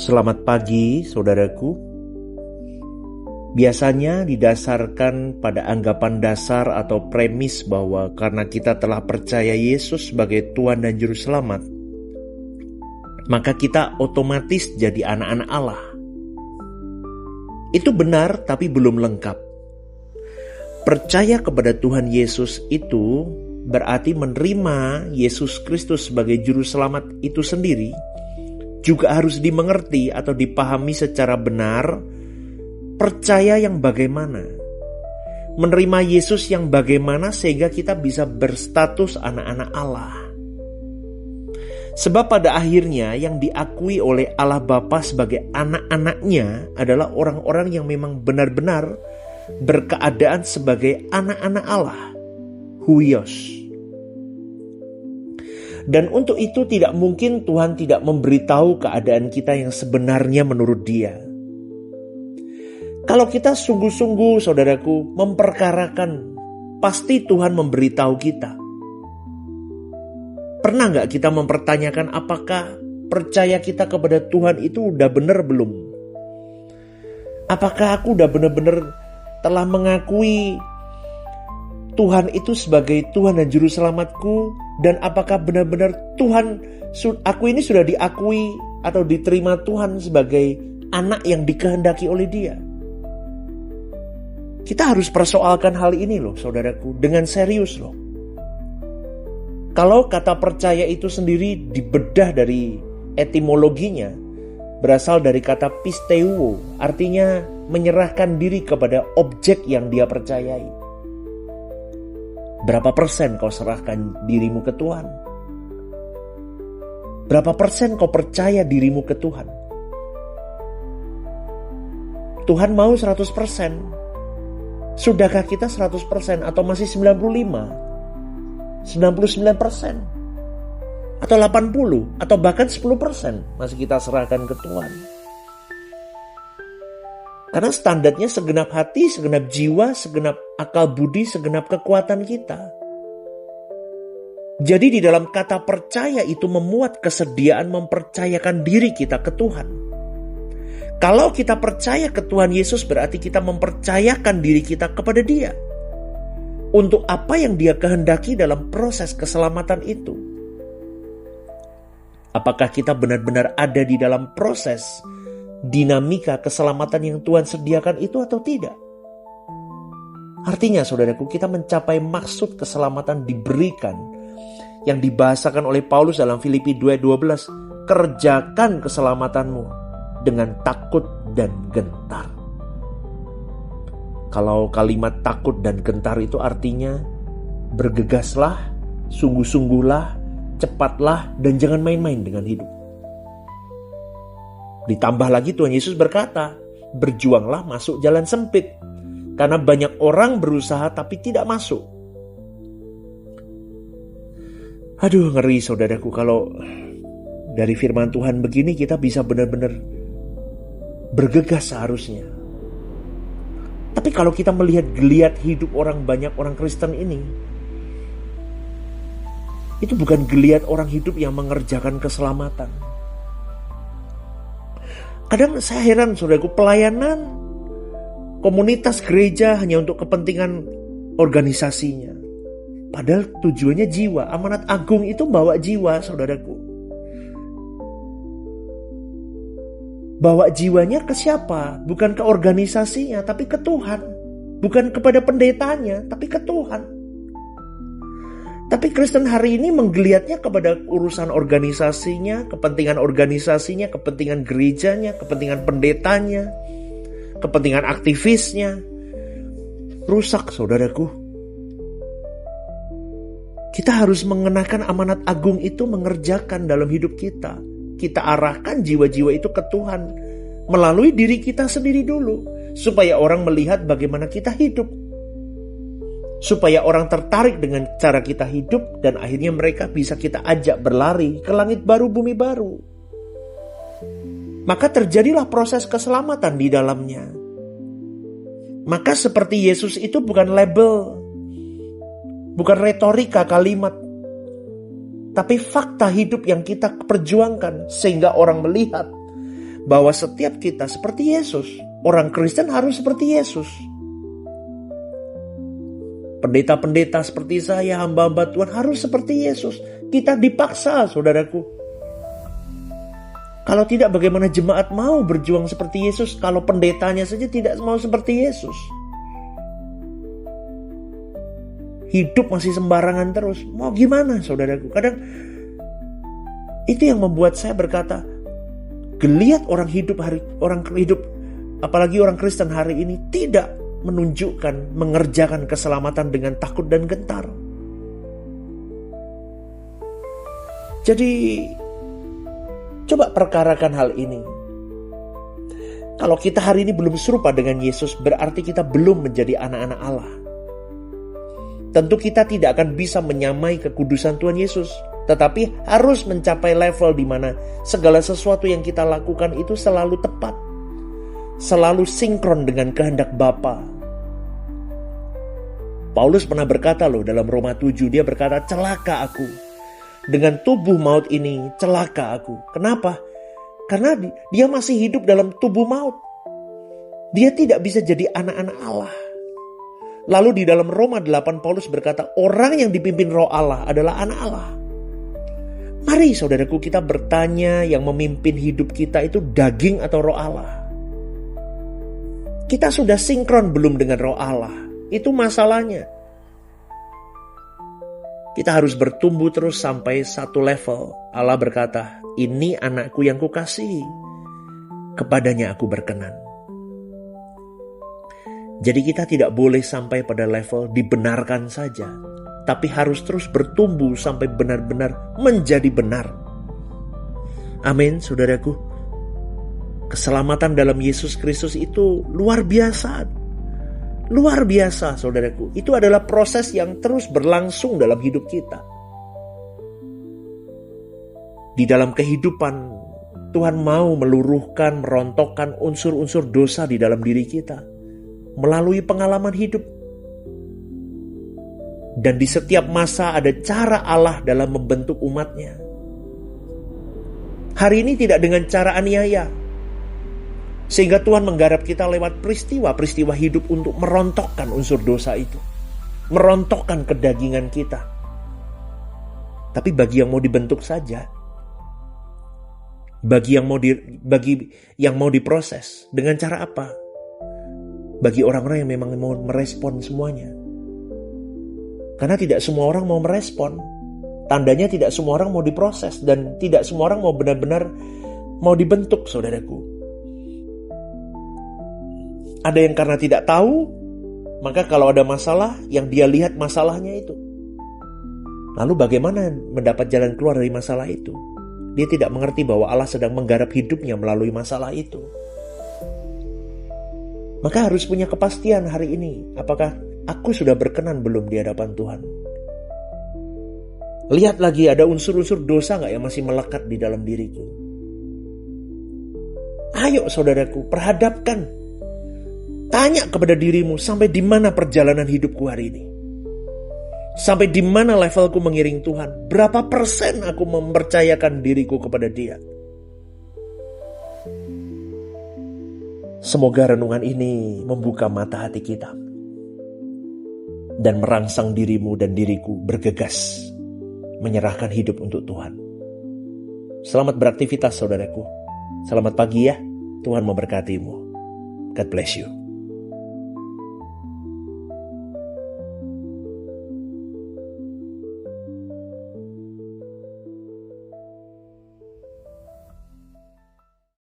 Selamat pagi, saudaraku. Biasanya didasarkan pada anggapan dasar atau premis bahwa karena kita telah percaya Yesus sebagai Tuhan dan Juru Selamat, maka kita otomatis jadi anak-anak Allah. Itu benar, tapi belum lengkap. Percaya kepada Tuhan Yesus itu berarti menerima Yesus Kristus sebagai Juru Selamat itu sendiri juga harus dimengerti atau dipahami secara benar. Percaya yang bagaimana? Menerima Yesus yang bagaimana sehingga kita bisa berstatus anak-anak Allah. Sebab pada akhirnya yang diakui oleh Allah Bapa sebagai anak-anaknya adalah orang-orang yang memang benar-benar berkeadaan sebagai anak-anak Allah. Huios. Dan untuk itu tidak mungkin Tuhan tidak memberitahu keadaan kita yang sebenarnya menurut Dia. Kalau kita sungguh-sungguh, saudaraku, memperkarakan, pasti Tuhan memberitahu kita. Pernah gak kita mempertanyakan apakah percaya kita kepada Tuhan itu udah benar belum? Apakah aku udah benar-benar telah mengakui Tuhan itu sebagai Tuhan dan Juru Selamatku? Dan apakah benar-benar Tuhan, aku ini sudah diakui atau diterima Tuhan sebagai anak yang dikehendaki oleh Dia? Kita harus persoalkan hal ini loh, saudaraku, dengan serius loh. Kalau kata percaya itu sendiri dibedah dari etimologinya, berasal dari kata pisteuo, artinya menyerahkan diri kepada objek yang dia percayai. Berapa persen kau serahkan dirimu ke Tuhan? Berapa persen kau percaya dirimu ke Tuhan? Tuhan mau 100%. Sudahkah kita 100% atau masih 95%? 99%? Atau 80%? Atau bahkan 10% masih kita serahkan ke Tuhan? Karena standarnya segenap hati, segenap jiwa, segenap akal budi, segenap kekuatan kita. Jadi di dalam kata percaya itu memuat kesediaan mempercayakan diri kita ke Tuhan. Kalau kita percaya ke Tuhan Yesus berarti kita mempercayakan diri kita kepada Dia. Untuk apa yang Dia kehendaki dalam proses keselamatan itu. Apakah kita benar-benar ada di dalam proses dinamika keselamatan yang Tuhan sediakan itu atau tidak? Artinya saudaraku, kita mencapai maksud keselamatan diberikan yang dibahasakan oleh Paulus dalam Filipi 2:12. Kerjakan keselamatanmu dengan takut dan gentar. Kalau kalimat takut dan gentar itu artinya bergegaslah, sungguh-sungguhlah, cepatlah, dan jangan main-main dengan hidup. Ditambah lagi Tuhan Yesus berkata, berjuanglah masuk jalan sempit. Karena banyak orang berusaha tapi tidak masuk. Aduh, ngeri saudaraku kalau dari firman Tuhan begini kita bisa benar-benar bergegas seharusnya. Tapi kalau kita melihat geliat hidup banyak orang Kristen ini, itu bukan geliat orang hidup yang mengerjakan keselamatan. Kadang saya heran saudaraku, pelayanan komunitas gereja hanya untuk kepentingan organisasinya. Padahal tujuannya jiwa. Amanat agung itu bawa jiwa saudaraku. Bawa jiwanya ke siapa? Bukan ke organisasinya, tapi ke Tuhan. Bukan kepada pendetanya, tapi ke Tuhan. Tapi Kristen hari ini menggeliatnya kepada urusan organisasinya, kepentingan gerejanya, kepentingan pendetanya, kepentingan aktivisnya. Rusak saudaraku. Kita harus mengenakan amanat agung itu mengerjakan dalam hidup kita. Kita arahkan jiwa-jiwa itu ke Tuhan melalui diri kita sendiri dulu, supaya orang melihat bagaimana kita hidup. Supaya orang tertarik dengan cara kita hidup dan akhirnya mereka bisa kita ajak berlari ke langit baru, bumi baru. Maka terjadilah proses keselamatan di dalamnya. Maka seperti Yesus itu bukan label, bukan retorika kalimat, tapi fakta hidup yang kita perjuangkan sehingga orang melihat bahwa setiap kita seperti Yesus. Orang Kristen harus seperti Yesus. Pendeta-pendeta seperti saya, hamba-hamba Tuhan harus seperti Yesus. Kita dipaksa, saudaraku. Kalau tidak, bagaimana jemaat mau berjuang seperti Yesus kalau pendetanya saja tidak mau seperti Yesus? Hidup masih sembarangan terus. Mau gimana, saudaraku? Kadang itu yang membuat saya berkata, geliat orang hidup, apalagi orang Kristen hari ini tidak menunjukkan, mengerjakan keselamatan dengan takut dan gentar. Jadi, coba perkarakan hal ini. Kalau kita hari ini belum serupa dengan Yesus, berarti kita belum menjadi anak-anak Allah. Tentu kita tidak akan bisa menyamai kekudusan Tuhan Yesus, tetapi harus mencapai level di mana segala sesuatu yang kita lakukan itu selalu tepat, selalu sinkron dengan kehendak Bapa. Paulus pernah berkata dalam Roma 7, dia berkata, celaka aku. Dengan tubuh maut ini, celaka aku. Kenapa? Karena dia masih hidup dalam tubuh maut. Dia tidak bisa jadi anak-anak Allah. Lalu di dalam Roma 8, Paulus berkata, orang yang dipimpin roh Allah adalah anak Allah. Mari saudaraku, kita bertanya, yang memimpin hidup kita itu daging atau roh Allah? Kita sudah sinkron belum dengan roh Allah? Itu masalahnya. Kita harus bertumbuh terus sampai satu level. Allah berkata, ini anakku yang kukasihi, kepadanya aku berkenan. Jadi kita tidak boleh sampai pada level dibenarkan saja, tapi harus terus bertumbuh sampai benar-benar menjadi benar. Amin, saudaraku. Keselamatan dalam Yesus Kristus itu luar biasa. Luar biasa, saudaraku. Itu adalah proses yang terus berlangsung dalam hidup kita. Di dalam kehidupan, Tuhan mau meluruhkan, merontokkan unsur-unsur dosa di dalam diri kita melalui pengalaman hidup. Dan di setiap masa ada cara Allah dalam membentuk umatnya. Hari ini tidak dengan cara aniaya, sehingga Tuhan menggarap kita lewat peristiwa-peristiwa hidup untuk merontokkan unsur dosa itu. Merontokkan kedagingan kita. Tapi bagi yang mau dibentuk saja. Bagi yang mau diproses. Dengan cara apa? Bagi orang-orang yang memang mau merespon semuanya. Karena tidak semua orang mau merespon. Tandanya tidak semua orang mau diproses. Dan tidak semua orang mau benar-benar mau dibentuk, saudaraku. Ada yang karena tidak tahu, maka kalau ada masalah, yang dia lihat masalahnya itu. Lalu bagaimana mendapat jalan keluar dari masalah itu? Dia tidak mengerti bahwa Allah sedang menggarap hidupnya melalui masalah itu. Maka harus punya kepastian hari ini. Apakah aku sudah berkenan belum di hadapan Tuhan? Lihat lagi, ada unsur-unsur dosa gak yang masih melekat di dalam diriku? Ayo saudaraku, perhadapkan. Tanya kepada dirimu, sampai di mana perjalanan hidupku hari ini? Sampai di mana levelku mengiring Tuhan? Berapa persen aku mempercayakan diriku kepada Dia? Semoga renungan ini membuka mata hati kita dan merangsang dirimu dan diriku bergegas menyerahkan hidup untuk Tuhan. Selamat beraktivitas, saudaraku. Selamat pagi ya. Tuhan memberkatimu. God bless you.